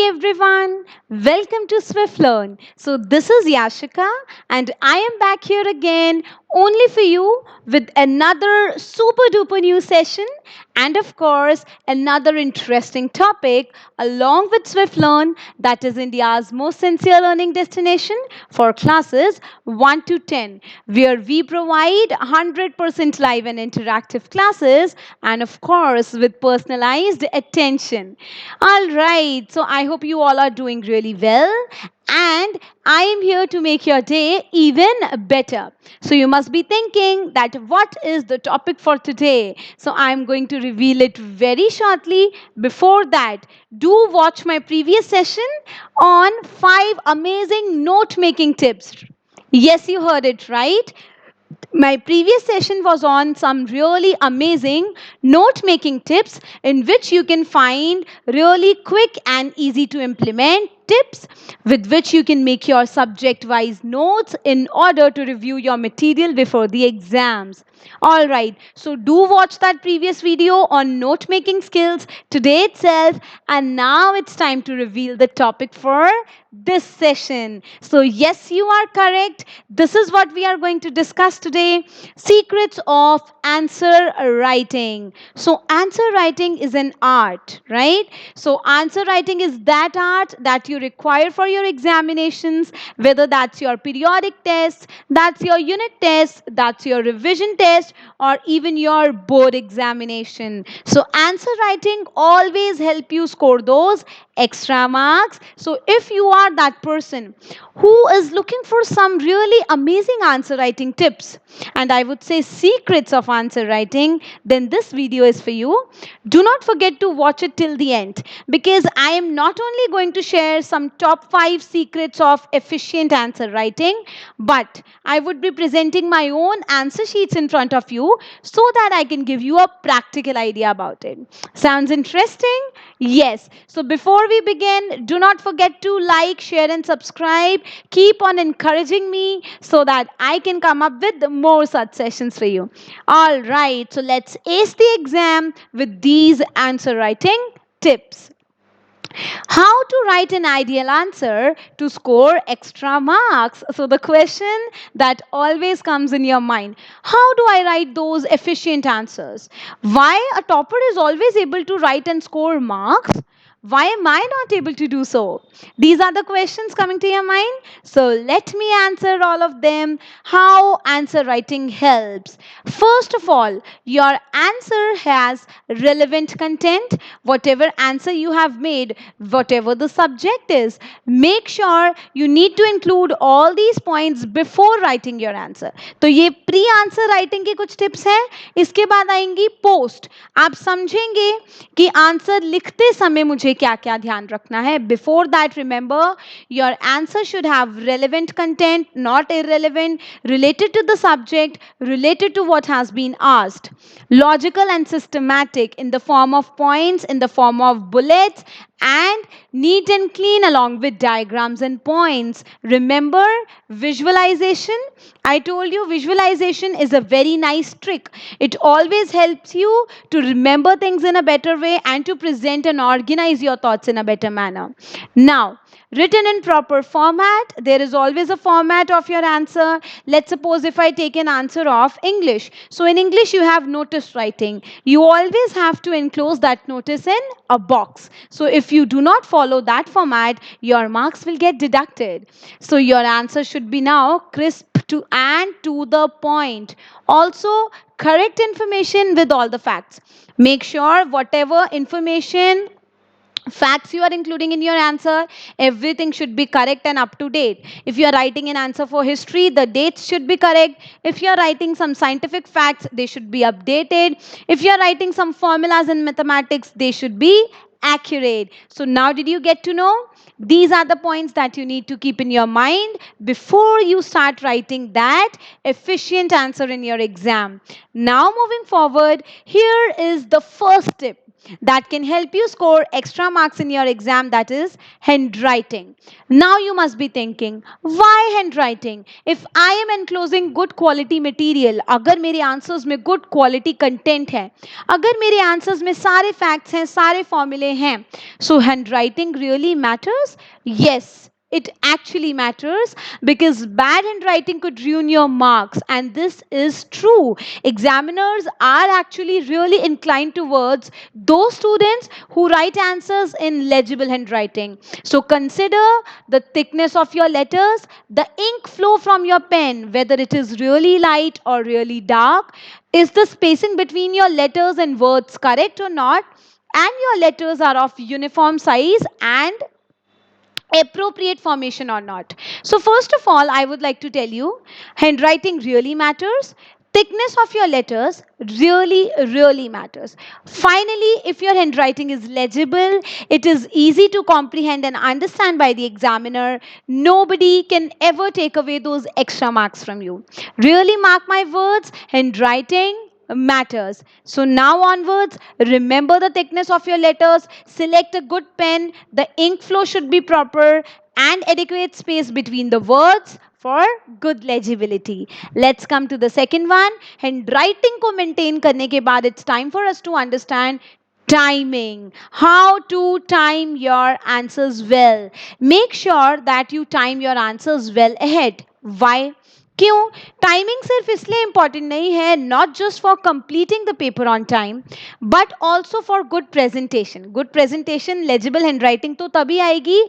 everyone, welcome to Swift Learn. So this is Yashika and I am back here again only for you with another super duper new session and of course another interesting topic along with Swift Learn, that is India's most sincere learning destination for classes 1 to 10, where we provide 100% live and interactive classes and of course with personalized attention. All right, so I hope you all are doing really well. And I am here to make your day even better. So you must be thinking that what is the topic for today? So I'm going to reveal it very shortly. Before that, do watch my previous session on 5 amazing note making tips. Yes, you heard it right. My previous session was on some really amazing note making tips in which you can find really quick and easy to implement tips with which you can make your subject wise notes in order to review your material before the exams. All right, so do watch that previous video on note making skills today itself, and now it's time to reveal the topic for this session. So, yes, you are correct. This is what we are going to discuss today: secrets of answer writing. So, answer writing is an art, right? So, answer writing is that art that you require for your examinations, whether that's your periodic test, that's your unit test, that's your revision test, or even your board examination. So, answer writing always help you score those extra marks. So, if you are that person who is looking for some really amazing answer writing tips, and I would say secrets of answer writing, then this video is for you. Do not forget to watch it till the end because I am not only going to share some top 5 secrets of efficient answer writing, but I would be presenting my own answer sheets in front of you so that I can give you a practical idea about it. Sounds interesting? Yes. So before we begin, do not forget to like, share, and subscribe. Keep on encouraging me so that I can come up with more such sessions for you. All right. So let's ace the exam with these answer writing tips. How to write an ideal answer to score extra marks? So, the question that always comes in your mind: how do I write those efficient answers? Why a topper is always able to write and score marks? Why am I not able to do so? These are the questions coming to your mind. So let me answer all of them. How answer writing helps. First of all, your answer has relevant content. Whatever answer you have made, whatever the subject is, make sure you need to include all these points before writing your answer. तो ये pre answer writing के कुछ tips हैं. इसके बाद आएंगी post. आप समझेंगे कि आंसर लिखते समय मुझे क्या क्या ध्यान रखना है. Before that, remember, your answer should have relevant content, not irrelevant, related to the subject, related to what has been asked, logical and systematic in the form of points, in the form of bullets, and neat and clean along with diagrams and points. Remember, visualization. I told you visualization is a very nice trick. It always helps you to remember things in a better way and to present and organize your thoughts in a better manner. Now, written in proper format. There is always a format of your answer. Let's suppose if I take an answer of English. So in English, you have notice writing. You always have to enclose that notice in a box. So if you do not follow that format, your marks will get deducted. So your answer should be now crisp to and to the point. Also, correct information with all the facts. Make sure whatever information, facts you are including in your answer, everything should be correct and up to date. If you are writing an answer for history, the dates should be correct. If you are writing some scientific facts, they should be updated. If you are writing some formulas in mathematics, they should be accurate. So now did you get to know? These are the points that you need to keep in your mind before you start writing that efficient answer in your exam. Now moving forward, here is the first tip. that can help you score extra marks in your exam, that is handwriting. Now you must be thinking, why handwriting? If I am enclosing good quality material, अगर मेरे answers में good quality content है, अगर मेरे answers में सारे facts हैं, सारे formulae हैं, so handwriting really matters? Yes, it actually matters, because bad handwriting could ruin your marks, and this is true. Examiners are actually really inclined towards those students who write answers in legible handwriting. So consider the thickness of your letters, the ink flow from your pen, whether it is really light or really dark. Is the spacing between your letters and words correct or not? And your letters are of uniform size and appropriate formation or not. So, first of all, I would like to tell you, handwriting really matters. Thickness of your letters really matters. Finally, if your handwriting is legible, it is easy to comprehend and understand by the examiner, nobody can ever take away those extra marks from you. Really mark my words, handwriting matters. So now onwards, remember the thickness of your letters, select a good pen, the ink flow should be proper, and adequate space between the words for good legibility. Let's come to the second one. Handwriting को maintain करने के बाद it's time for us to understand timing. How to time your answers well. Make sure that you time your answers well ahead. Why? क्यों? Timing सिर्फ इसलिए important नहीं है, not just for completing the paper on time, but also for good presentation. Good presentation, legible handwriting तो तभी आएगी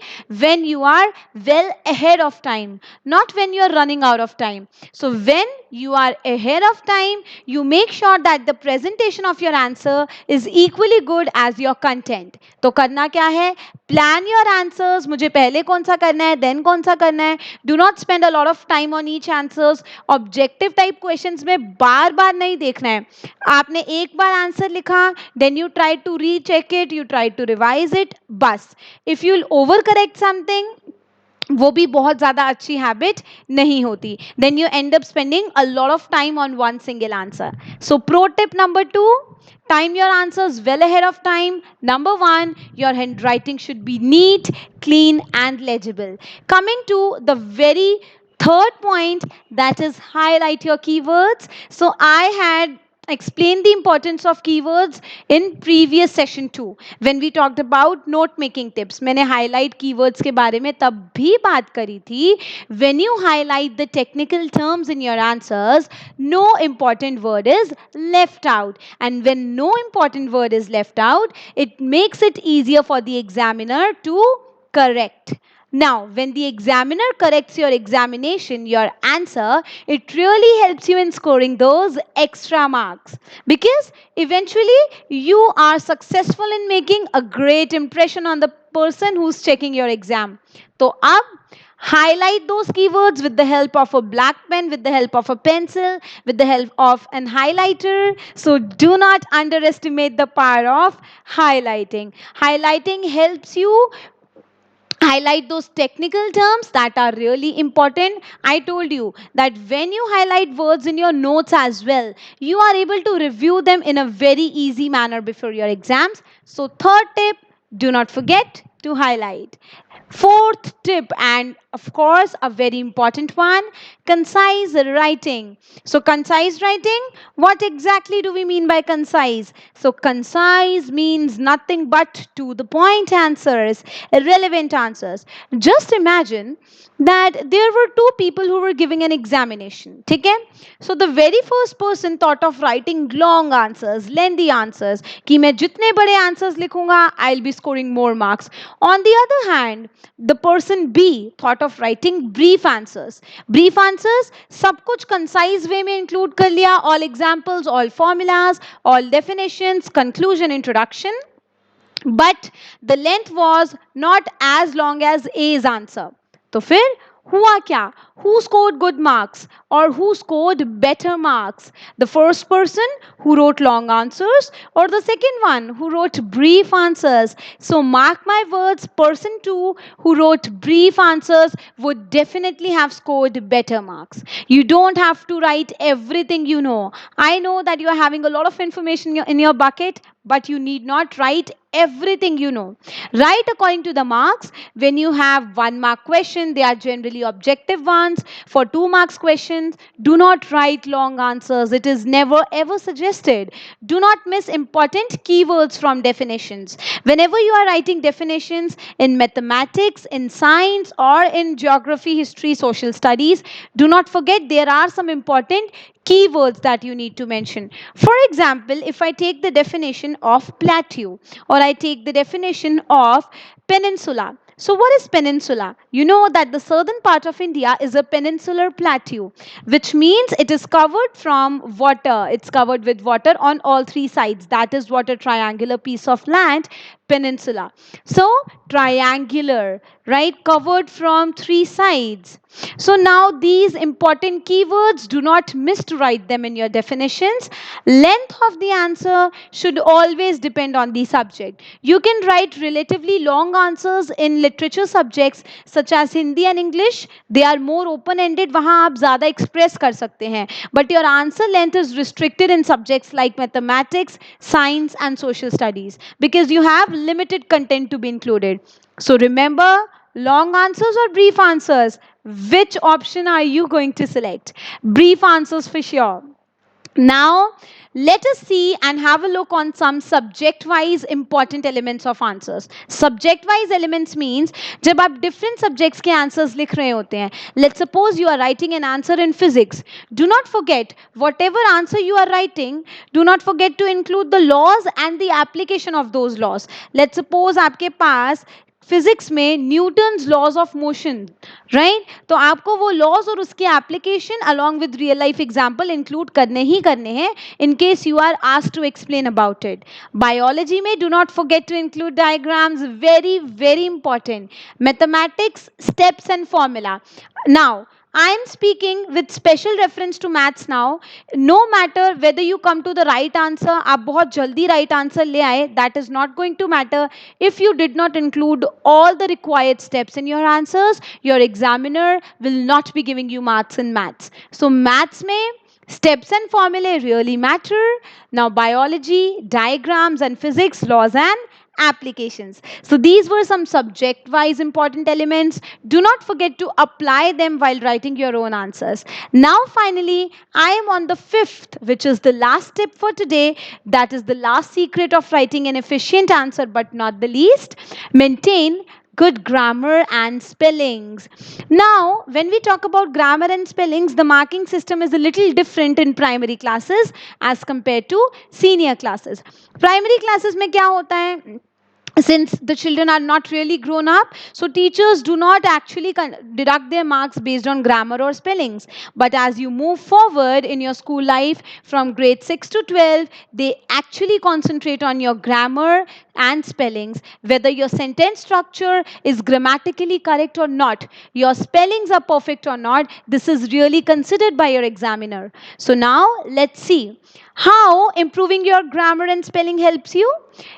when you are well ahead of time, not when you are running out of time. So when you are ahead of time, you make sure that the presentation of your answer is equally good as your content. तो करना क्या है? Plan your answers. मुझे पहले कौन सा करना है, then कौन सा करना है. Do not spend a lot of time on each answers. Objective type questions में बार बार नहीं देखना है. आपने एक बार आंसर लिखा, then you try to recheck it, you try to revise it, बस. If you'll overcorrect something, वो भी बहुत ज़्यादा अच्छी हैबिट नहीं होती. Then you end up spending a lot of time on one single answer. So pro tip number 2, time your answers well ahead of time. Number 1, your handwriting should be neat, clean and legible. Coming to the very third point, that is highlight your keywords. So I had explained the importance of keywords in previous session too, when we talked about note making tips. मैंने highlight keywords के बारे में तब भी बात करी थी. When you highlight the technical terms in your answers, no important word is left out, and when no important word is left out, it makes it easier for the examiner to correct. Now, when the examiner corrects your examination, your answer, it really helps you in scoring those extra marks, because eventually you are successful in making a great impression on the person who's checking your exam. So, अब highlight those keywords with the help of a black pen, with the help of a pencil, with the help of an highlighter. So do not underestimate the power of highlighting. Highlighting helps you highlight those technical terms that are really important. I told you that when you highlight words in your notes as well, you are able to review them in a very easy manner before your exams. So third tip, do not forget to highlight. Fourth tip, and of course a very important one, concise writing. So concise writing, what exactly do we mean by concise? So concise means nothing but to the point answers, relevant answers. Just imagine that there were two people who were giving an examination. ठीक है? So the very first person thought of writing long answers, lengthy answers, कि मैं जितने बड़े answers लिखूंगा, I'll be scoring more marks. On the other hand, the person B thought of writing brief answers. Brief answers, सब कुछ concise way में include कर लिया, all examples, all formulas, all definitions, conclusion, introduction. But the length was not as long as A's answer. तो फिर हुआ क्या? Who scored good marks or who scored better marks? The first person who wrote long answers, or the second one who wrote brief answers? So mark my words, person 2 who wrote brief answers would definitely have scored better marks. You don't have to write everything you know. I know that you are having a lot of information in your bucket, but you need not write everything you know. Write according to the marks. When you have 1 mark question, they are generally objective ones. For 2 marks questions, do not write long answers. It is never ever suggested. Do not miss important keywords from definitions. Whenever you are writing definitions in mathematics, in science, or in geography, history, social studies, do not forget there are some important keywords that you need to mention. For example, if I take the definition of plateau, or I take the definition of peninsula. So, what is peninsula? You know that the southern part of India is a peninsular plateau, which means it is covered from water. It's covered with water on all 3 sides. That is what a triangular piece of land, peninsula. So, triangular, right? Covered from 3 sides. So, now these important keywords, do not miss to write them in your definitions. Length of the answer should always depend on the subject. You can write relatively long answers in literature subjects such as Hindi and English. They are more open ended, वहाँ आप ज़्यादा express कर सकते हैं. But your answer length is restricted in subjects like mathematics, science, and social studies because you have limited content to be included. So remember, long answers or brief answers? Which option are you going to select? Brief answers for sure. Now, let us see and have a look on some subject wise important elements of answers. Subject wise elements means जब आप different subjects के answers लिख रहे होते हैं. Let's suppose you are writing an answer in physics. Do not forget, whatever answer you are writing, do not forget to include the laws and the application of those laws. Let's suppose आपके पास physics में Newton's laws of motion, right? तो आपको वो laws और उसके application along with real life example include करने ही करने हैं in case you are asked to explain about it. Biology में do not forget to include diagrams, very very important. Mathematics, steps and formula. Now I am speaking with special reference to maths now. No matter whether you come to the right answer, आप बहुत जल्दी right answer ले आए, that is not going to matter. If you did not include all the required steps in your answers, your examiner will not be giving you marks in maths. So maths में steps and formulae really matter. Now biology, diagrams and physics, laws and applications. So these were some subject wise important elements. Do not forget to apply them while writing your own answers. Now finally, I am on the 5th, which is the last tip for today. That is the last secret of writing an efficient answer, but not the least. Maintain good grammar and spellings. Now, when we talk about grammar and spellings, the marking system is a little different in primary classes as compared to senior classes. Primary classes में क्या होता है? Since the children are not really grown up, so teachers do not actually deduct their marks based on grammar or spellings. But as you move forward in your school life from grade 6 to 12, they actually concentrate on your grammar and spellings, whether your sentence structure is grammatically correct or not, your spellings are perfect or not. This is really considered by your examiner. So now let's see how improving your grammar and spelling helps you.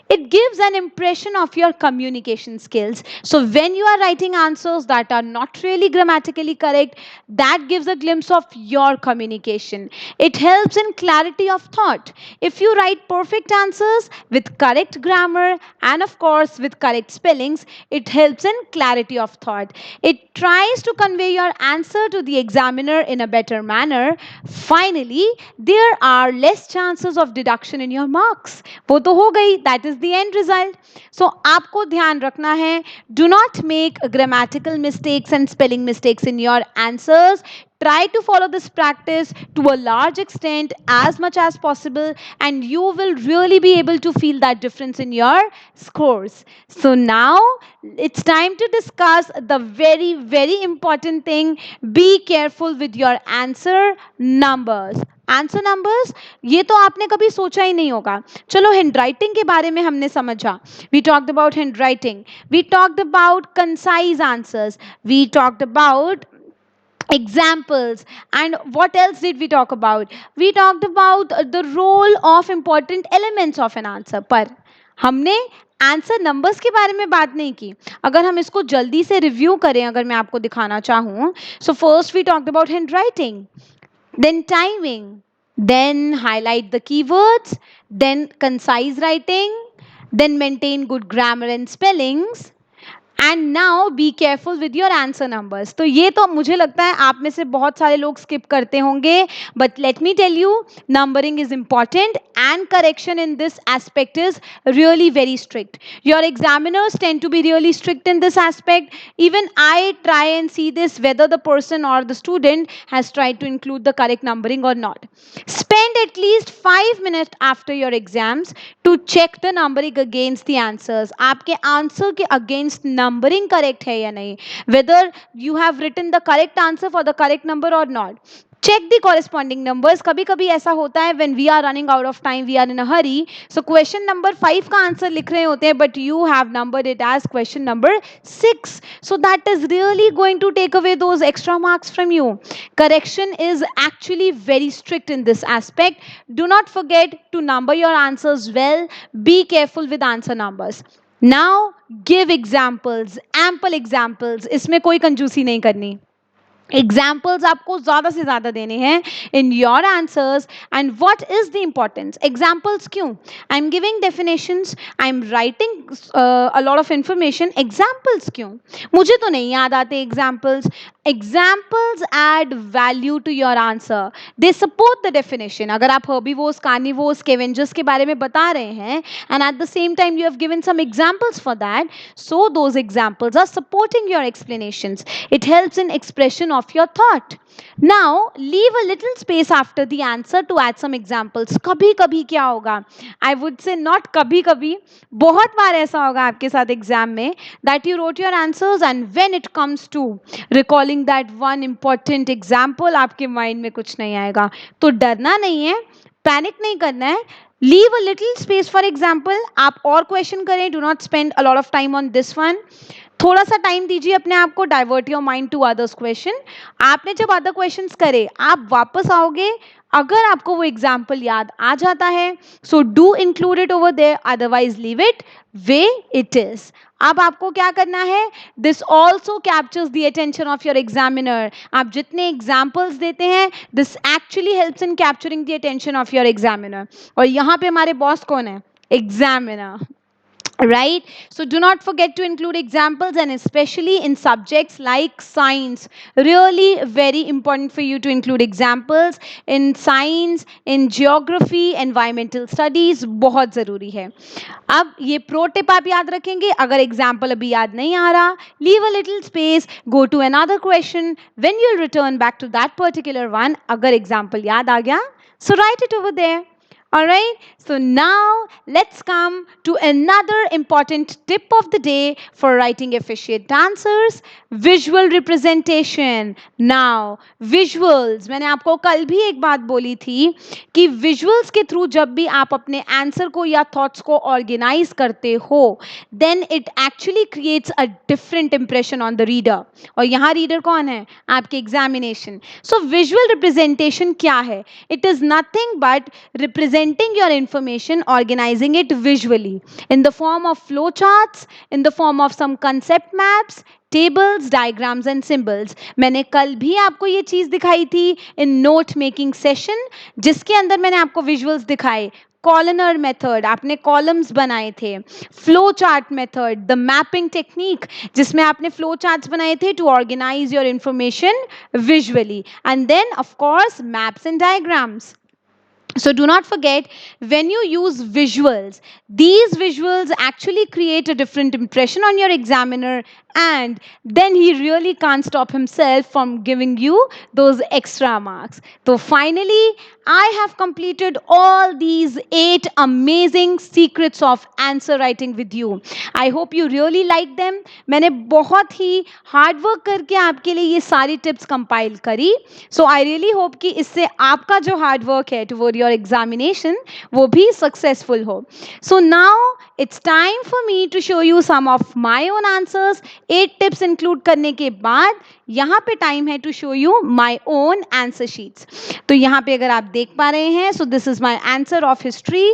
It gives an impression of your communication skills. So when you are writing answers that are not really grammatically correct, that gives a glimpse of your communication. It helps in clarity of thought. If you write perfect answers with correct grammar and of course with correct spellings, it helps in clarity of thought. It tries to convey your answer to the examiner in a better manner. Finally, there are less chances of deduction in your marks. वो तो हो गई, that is the end result. So आपको ध्यान रखना है, do not make grammatical mistakes and spelling mistakes in your answers. Try to follow this practice to a large extent as much as possible, and you will really be able to feel that difference in your scores. So now it's time to discuss the very, very important thing. Be careful with your answer numbers. Answer numbers, ये तो आपने कभी सोचा ही नहीं होगा. चलो hand writing के बारे में हमने समझा. We talked about handwriting, we talked about concise answers, we talked about examples, and what else did we talk about? We talked about the role of important elements of an answer. पर हमने answer numbers के बारे में बात नहीं की. अगर हम इसको जल्दी से रिव्यू करें, अगर मैं आपको दिखाना चाहूँ, so first we talked about handwriting, then timing, then highlight the keywords, then concise writing, then maintain good grammar and spellings, and now be careful with your answer numbers. तो ये तो मुझे लगता है आप में से बहुत सारे लोग स्किप करते होंगे, but let me tell you, numbering is important and correction in this aspect is really very strict. Your examiners tend to be really strict in this aspect. Even I try and see this whether the person or the student has tried to include the correct numbering or not. Spend at least 5 minutes after your exams to check the numbering against the answers. आपके answer के against numbering correct है या नहीं, whether you have written the correct answer for the correct number और not. Check the corresponding numbers. कभी कभी ऐसा होता है when we are running out of time, we are in a hurry, so question number 5 का answer लिख रहे होते हैं but you have numbered it as question number 6, so that is really going to take away those extra marks from you. Correction is actually very strict in this aspect. Do not forget to number your answers well. Be careful with answer numbers. Now give examples, ample examples. इसमें कोई कंजूसी नहीं करनी. Examples आपको ज़्यादा से ज़्यादा देने हैं in your answers. And what is the importance examples क्यों? I am giving definitions, I am writing a lot of information. Examples क्यों? मुझे तो नहीं याद आते examples. Examples add value to your answer, they support the definition. अगर आप herbivores, carnivores, scavengers के बारे में बता रहे हैं and at the same time you have given some examples for that, so those examples are supporting your explanations. It helps in expression of your thought. Now leave a little space after the answer to add some examples. कभी कभी क्या होगा, I would say not कभी कभी, बहुत बार ऐसा होगा आपके साथ एग्जाम में that you wrote your answers and when it comes to recalling that one important example आपके माइंड में कुछ नहीं आएगा. तो डरना नहीं है, पैनिक नहीं करना है. Leave a little space for example. आप और क्वेश्चन करें, do not spend a lot of time on this one. थोड़ा सा टाइम दीजिए अपने आप को, divert your mind to others question. आपने जब अदर क्वेश्चंस करे आप वापस आओगे, अगर आपको वो एग्जाम्पल याद आ जाता है so do include it over there, otherwise leave it way it is. अब आपको क्या करना है, this also captures the attention of your examiner. आप जितने एग्जाम्पल्स देते हैं this actually helps in capturing the attention of your examiner. और यहाँ पे हमारे बॉस कौन है? Examiner. Right? So do not forget to include examples, and especially in subjects like science. Really very important for you to include examples in science, in geography, environmental studies. बहुत ज़रूरी है. अब ये pro tip आप याद रखेंगे. अगर example अभी याद नहीं आ रहा, leave a little space, go to another question. When you'll return back to that particular one, अगर example याद आ गया, so write it over there. Alright, so now let's come to another important tip of the day for writing efficient answers, visual representation. Now, visuals, मैंने आपको कल भी एक बात बोली थी कि visuals के थ्रू जब भी आप अपने आंसर को या थॉट्स को ऑर्गेनाइज करते हो, then it actually creates a different impression on the reader. और यहाँ रीडर कौन है? आपके एग्जामिनेशन. So visual representation क्या है? It is nothing but representing your information, organizing it visually in the form of flow charts, in the form of some concept maps, tables, diagrams and symbols. मैंने कल भी आपको ये चीज़ दिखाई थी in note making session, जिसके अंदर मैंने आपको visuals दिखाए. कॉलनर मेथड, आपने कॉलम्स बनाए थे. Flow chart method, the mapping technique, जिसमें आपने फ्लो चार्ट्स बनाए थे to organise your information visually. And then of course maps and diagrams. So do not forget, when you use visuals, these visuals actually create a different impression on your examiner, and then he really can't stop himself from giving you those extra marks. So finally, I have completed all these 8 amazing secrets of answer writing with you. I hope you really like them. मैंने बहुत ही hard work करके आपके लिए ये सारी tips compile करी. सो I really hope कि इससे आपका जो हार्ड वर्क है टुवर्ड योर एग्जामिनेशन वो भी सक्सेसफुल हो. So now it's time for me to show you some of my own answers. 8 tips include करने के बाद यहाँ पे टाइम है to show you my own answer sheets. तो यहाँ पे अगर आप देख पा रहे हैं, so this is my answer of history.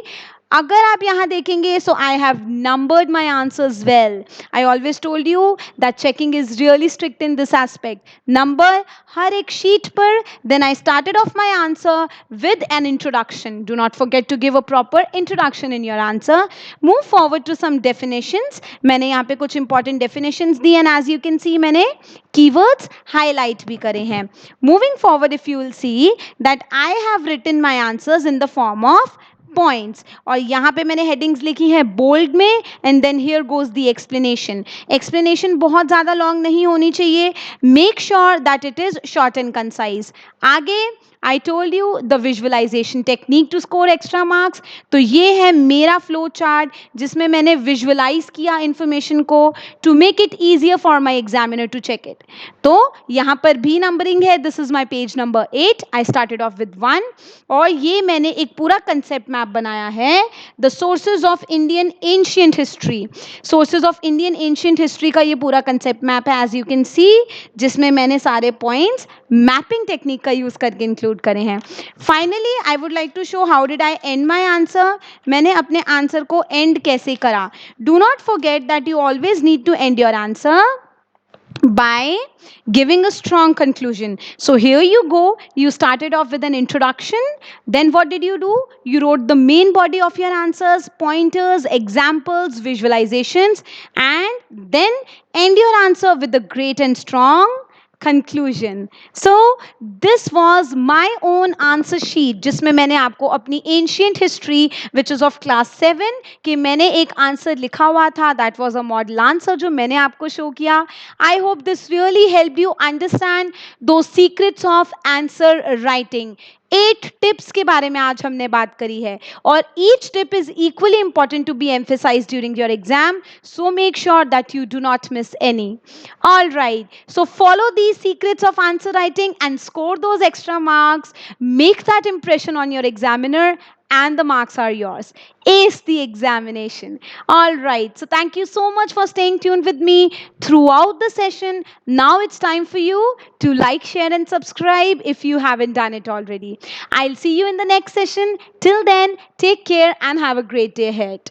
अगर आप यहाँ देखेंगे, so I have numbered my answers well. I always told you that checking is really strict in this aspect. Number हर एक sheet पर. Then I started off my answer with an introduction. Do not forget to give a proper introduction in your answer. Move forward to some definitions. मैंने यहाँ पे कुछ important definitions the, and as you can see मैंने keywords highlight भी करे हैं. Moving forward, if you will see that I have written my answers in the form of points, और यहाँ पे मैंने हेडिंग्स लिखी है बोल्ड में, and then here goes the explanation. Explanation बहुत ज़्यादा लॉन्ग नहीं होनी चाहिए. Make sure that it is short and concise. आगे I told you the visualisation technique to score extra marks. तो ये है मेरा फ्लो चार्ट जिसमें मैंने विजुअलाइज किया इन्फॉर्मेशन को to make it easier for my examiner to check it. तो यहाँ पर भी नंबरिंग है. This is my page number 8. I started off with 1, और ये मैंने एक पूरा कंसेप्ट मैप बनाया है, the sources of Indian ancient history. Sources of Indian ancient history का ये पूरा कंसेप्ट मैप है, एज यू कैन सी, जिसमें मैंने सारे पॉइंट्स मैपिंग टेक्निक का यूज करके इंक्लूड करे हैं. Finally I would like to show how did I end my answer. मैंने अपने आंसर को एंड कैसे करा. Do not forget that you always need to end your answer by giving a strong conclusion. So here you go, you started off with an introduction, then what did you do? You wrote the main body of your answers, pointers, examples, visualizations, and then end your answer with a great and strong conclusion. So this was my own answer sheet जिसमें मैंने आपको अपनी ancient history which is of class 7 कि मैंने एक answer लिखा हुआ था. that was a model answer जो मैंने आपको शो किया. I hope this really helped you understand those secrets of answer writing. 8 tips के बारे में आज हमने बात करी है, और each tip is equally important to be emphasized during your exam, so make sure that you do not miss any. All right, so follow these secrets of answer writing and score those extra marks. Make that impression on your examiner, and the marks are yours. Ace the examination. All right, so thank you so much for staying tuned with me throughout the session. Now it's time for you to like, share, and subscribe if you haven't done it already. I'll see you in the next session. Till then, take care and have a great day ahead.